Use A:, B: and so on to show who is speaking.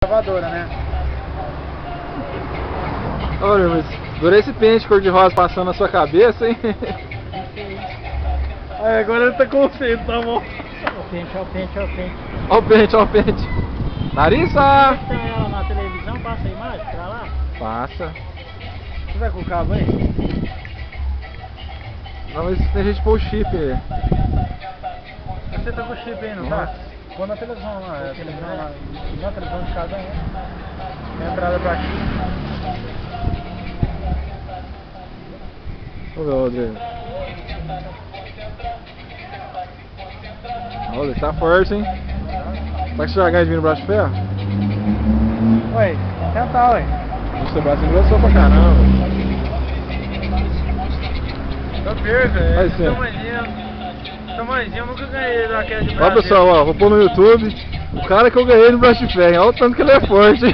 A: Salvadora, né?
B: Olha, mas adorei esse pente cor-de-rosa passando na sua cabeça, hein?
A: Aí, agora ele tá confuso, tá bom?
C: Ó o pente.
B: Ó o pente, ó o pente. Larissa!
C: Tá ela na televisão, passa a imagem pra lá.
B: Passa.
A: Você vai com o cabo aí?
B: Não, mas tem gente pôr o chip aí.
A: Você tá com o chip aí, não tá? Põe na televisão lá, é a televisão lá. Na televisão de casa aí. Tem entrada pra aqui.
B: Vamos ver, Rodrigo. Olha, tá forte, hein? Vai que você já ganha de vir no braço de ferro?
A: Ué, tentar, ué.
B: Seu braço engrossou pra caramba.
A: Eu perco,
B: Vai
A: é.
B: ser.
A: Tamanhozinho, eu nunca ganhei daquela de
B: Ó
A: Brasil.
B: pessoal, ó, vou pôr no YouTube o cara que eu ganhei no braço de ferro. Olha o tanto que ele é forte.